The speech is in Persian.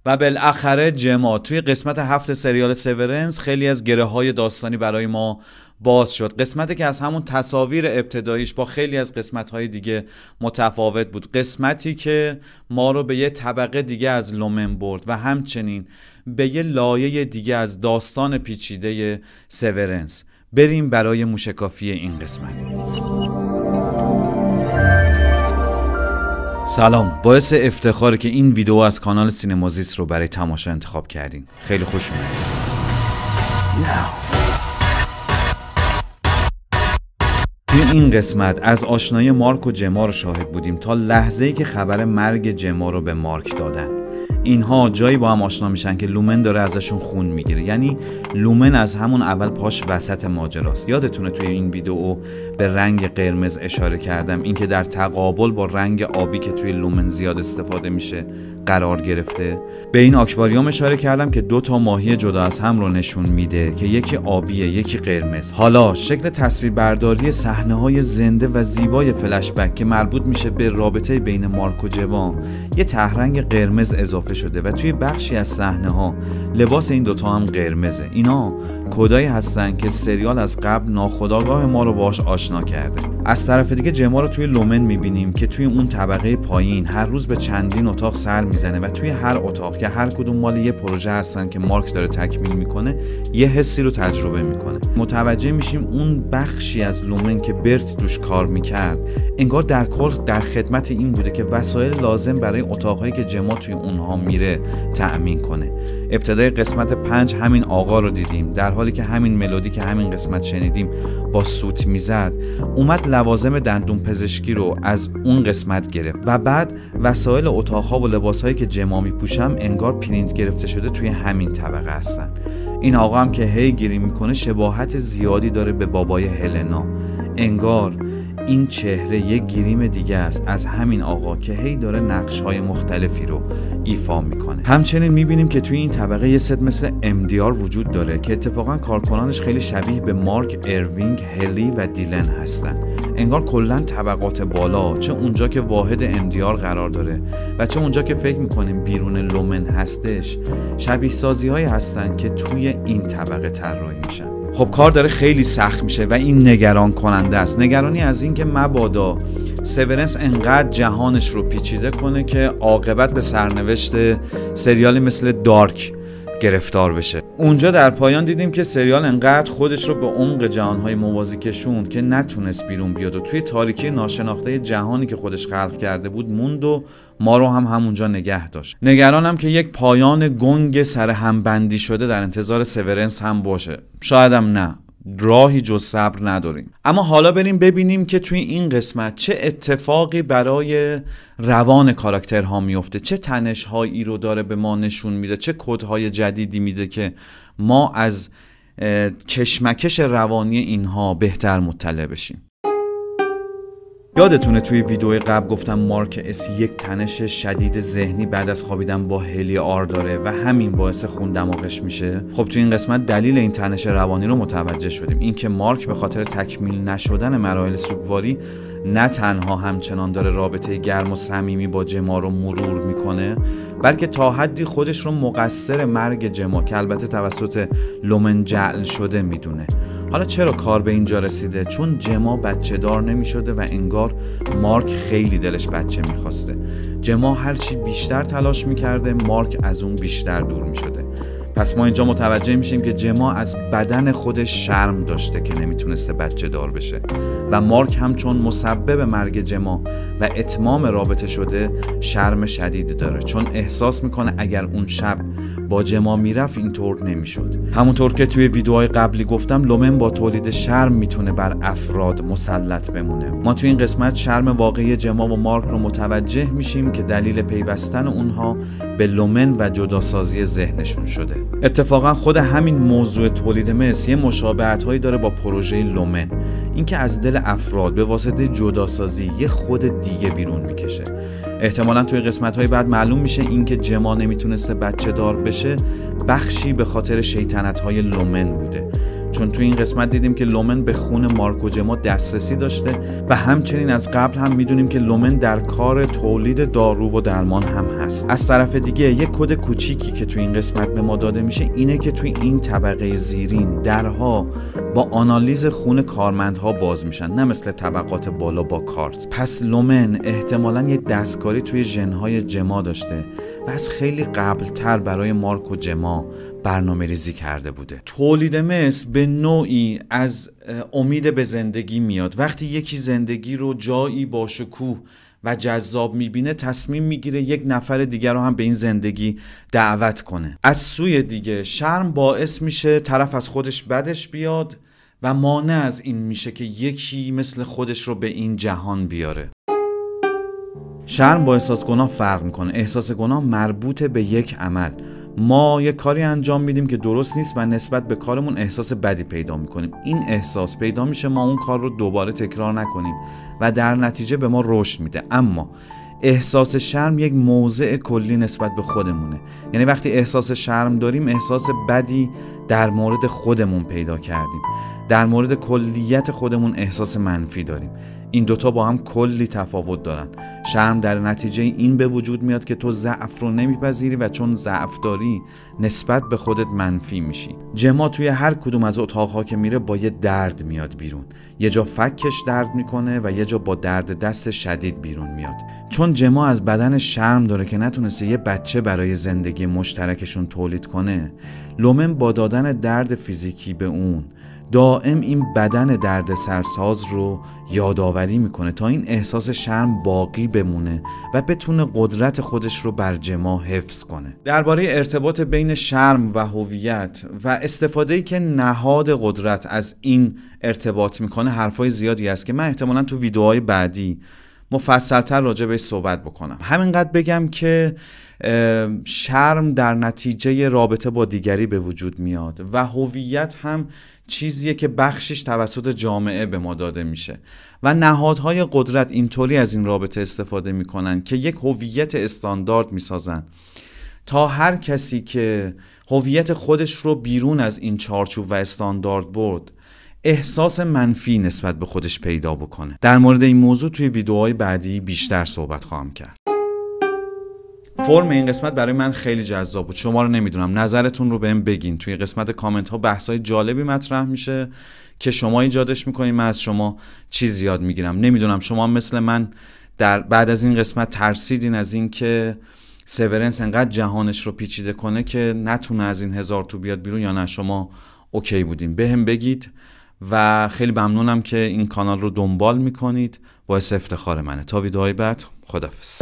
و بالاخره جما توی قسمت 7 سریال سیورنس خیلی از گره‌های داستانی برای ما باز شد. قسمتی که از همون تصاویر ابتداییش با خیلی از قسمت‌های دیگه متفاوت بود، قسمتی که ما رو به یه طبقه دیگه از لومن برد و همچنین به یه لایه دیگه از داستان پیچیده سیورنس. بریم برای موشکافی این قسمت. سلام، باعث افتخاره که این ویدیو از کانال سینمازیست رو برای تماشا انتخاب کردین. خیلی خوش اومدید. توی این قسمت از آشنایی مارک و جما رو شاهد بودیم تا لحظه‌ای که خبر مرگ جما رو به مارک دادن. اینها جایی با هم آشنا میشن که لومن داره ازشون خون میگیره، یعنی لومن از همون اول پاش وسط ماجراست. یادتونه توی این ویدیو به رنگ قرمز اشاره کردم، اینکه در تقابل با رنگ آبی که توی لومن زیاد استفاده میشه قرار گرفته. به این آکواریوم اشاره کردم که 2 ماهی جدا از هم رو نشون میده که یکی آبیه یکی قرمز. حالا شکل تصویربرداری صحنه‌های زنده و زیبای فلشبک که مربوط میشه به رابطه بین مارک و جما، یه طرحرنگ قرمز اضافه شده و توی بخشی از صحنه‌ها لباس این 2 هم قرمزه. اینا کدایی هستن که سریال از قبل ناخودآگاه ما رو باهاش آشنا کرده. از طرف دیگه جما رو توی لومن میبینیم که توی اون طبقه پایین هر روز به چندین اتاق سر میزنه و توی هر اتاق که هر کدوم مال یه پروژه هستن که مارک داره تکمیل میکنه یه حسی رو تجربه میکنه. متوجه میشیم اون بخشی از لومن که برت توش کار میکرد انگار در کل در خدمت این بوده که وسایل لازم برای اتاقهایی که جما توی اونها میره تأمین کنه. ابتدای قسمت 5 همین آقا رو دیدیم، در حالی که همین ملودی که همین قسمت شنیدیم با سوت میزد اومد لوازم دندون پزشکی رو از اون قسمت گرفت و بعد وسایل اتاقها و لباسهایی که جما میپوشم انگار پرینت گرفته شده توی همین طبقه هستن. این آقا هم که هی گیری میکنه شباهت زیادی داره به بابای هلنا، انگار این چهره یک گریم دیگه است از همین آقا که هی داره نقش‌های مختلفی رو ایفا میکنه. همچنین میبینیم که توی این طبقه یه ست مثل MDR وجود داره که اتفاقا کارکنانش خیلی شبیه به مارک، اروینگ، هلی و دیلن هستن. انگار کلا طبقات بالا، چه اونجا که واحد MDR قرار داره و چه اونجا که فکر میکنیم بیرون لومن هستش، شبیه سازی هایی هستن که توی این طبقه طراحی میشن. خب کار داره خیلی سخت میشه و این نگران کننده است. نگرانی از این که مبادا سیورنس انقدر جهانش رو پیچیده کنه که عاقبت به سرنوشت سریالی مثل دارک گرفتار بشه. اونجا در پایان دیدیم که سریال انقدر خودش رو به عمق جهانهای موازی کشوند که نتونست بیرون بیاد و توی تاریکی ناشناخته جهانی که خودش خلق کرده بود موند و ما رو هم همونجا نگه داشت. نگرانم که یک پایان گنگ سر هم بندی شده در انتظار سیورنس هم باشه. شایدم نه، راهی جز صبر نداریم. اما حالا بریم ببینیم که توی این قسمت چه اتفاقی برای روان کاراکترها میفته، چه تنش‌هایی رو داره به ما نشون میده، چه کدهای جدیدی میده که ما از کشمکش روانی اینها بهتر مطلع بشیم. یادتونه توی ویدیو قبل گفتم مارک اس یک تنش شدید ذهنی بعد از خوابیدن با هلی آر داره و همین باعث خون دماغش میشه؟ خب توی این قسمت دلیل این تنش روانی رو متوجه شدیم، این که مارک به خاطر تکمیل نشدن مراحل سوگواری نه تنها همچنان داره رابطه گرم و صمیمی با جما رو مرور میکنه، بلکه تا حدی خودش رو مقصر مرگ جما که البته توسط لومن جعل شده میدونه. حالا چرا کار به اینجا رسیده؟ چون جما بچه دار نمی شده و انگار مارک خیلی دلش بچه میخواسته. جما هرچی بیشتر تلاش میکرده مارک از اون بیشتر دور میشده. پس ما اینجا متوجه میشیم که جما از بدن خودش شرم داشته که نمیتونسته بچه دار بشه و مارک هم چون مسبب مرگ جما و اتمام رابطه شده شرم شدیدی داره، چون احساس میکنه اگر اون شب با جما میرفت اینطور نمیشد. همونطور که توی ویدیوهای قبلی گفتم لومن با تولید شرم میتونه بر افراد مسلط بمونه. ما توی این قسمت شرم واقعی جما و مارک رو متوجه میشیم که دلیل پیوستن اونها به لومن و جداسازی ذهنشون شده. اتفاقا خود همین موضوع تولید مس یه مشابهت‌هایی داره با پروژه لومن، اینکه از دل افراد به واسطه جداسازی یه خود دیگه بیرون میکشه. احتمالاً توی قسمت‌های بعد معلوم میشه اینکه جما نمیتونسته بچه دار بشه بخشی به خاطر شیطنت‌های لومن بوده، چون تو این قسمت دیدیم که لومن به خون مارک و جما دسترسی داشته و همچنین از قبل هم میدونیم که لومن در کار تولید دارو و درمان هم هست. از طرف دیگه یک کد کوچیکی که تو این قسمت به ما داده میشه اینه که توی این طبقه زیرین درها با آنالیز خون کارمندها باز میشن، نه مثل طبقات بالا با کارت. پس لومن احتمالاً یه دستکاری توی ژن‌های جما داشته و از خیلی قبلتر برای مارک و جما برنامه ریزی کرده بوده. تولید مثل به نوعی از امید به زندگی میاد. وقتی یکی زندگی رو جایی با شکوه و جذاب میبینه تصمیم میگیره یک نفر دیگر رو هم به این زندگی دعوت کنه. از سوی دیگه شرم باعث میشه طرف از خودش بدش بیاد و مانع از این میشه که یکی مثل خودش رو به این جهان بیاره. شرم با احساس گناه فرق میکنه. احساس گناه مربوط به یک عمل. ما یک کاری انجام میدیم که درست نیست و نسبت به کارمون احساس بدی پیدا میکنیم. این احساس پیدا میشه ما اون کار رو دوباره تکرار نکنیم و در نتیجه به ما رشد میده. اما احساس شرم یک موضع کلی نسبت به خودمونه. یعنی وقتی احساس شرم داریم احساس بدی در مورد خودمون پیدا کردیم، در مورد کلیت خودمون احساس منفی داریم. این دوتا با هم کلی تفاوت دارن. شرم در نتیجه این به وجود میاد که تو ضعف رو نمیپذیری و چون ضعف داری نسبت به خودت منفی میشی. جما توی هر کدوم از اتاقها که میره با یه درد میاد بیرون. یه جا فکش درد میکنه و یه جا با درد دست شدید بیرون میاد. چون جما از بدن شرم داره که نتونسته یه بچه برای زندگی مشترکشون تولید کنه، لومن با دادن درد فیزیکی به اون دائم این بدن درد سرساز رو یادآوری میکنه تا این احساس شرم باقی بمونه و بتونه قدرت خودش رو بر جما حفظ کنه. درباره ارتباط بین شرم و هویت و استفاده‌ای که نهاد قدرت از این ارتباط میکنه حرفای زیادی هست که من احتمالاً تو ویدیوهای بعدی مفصل‌تر راجع بهش صحبت بکنم. همینقدر بگم که شرم در نتیجه رابطه با دیگری به وجود میاد و هویت هم چیزیه که بخشش توسط جامعه به ما داده میشه و نهادهای قدرت اینطوری از این رابطه استفاده میکنن که یک هویت استاندارد میسازن تا هر کسی که هویت خودش رو بیرون از این چارچوب و استاندارد برد احساس منفی نسبت به خودش پیدا بکنه. در مورد این موضوع توی ویدیوهای بعدی بیشتر صحبت خواهم کرد. فرم این قسمت برای من خیلی جذاب بود. شما رو نمیدونم، نظرتون رو بهم بگین. توی قسمت کامنت ها بحثای جالبی مطرح میشه که شما ایجادش میکنین. من از شما چیز یاد میگیرم. نمیدونم شما مثل من بعد از این قسمت ترسیدین از این که سیورنس انقدر جهانش رو پیچیده کنه که نتونه از این 1000 تو بیاد بیرون یا نه شما اوکی بودین. بهم بگید و خیلی ممنونم که این کانال رو دنبال میکنید. باعث افتخار منه. تا ویدیوهای بعد، خداحافظ.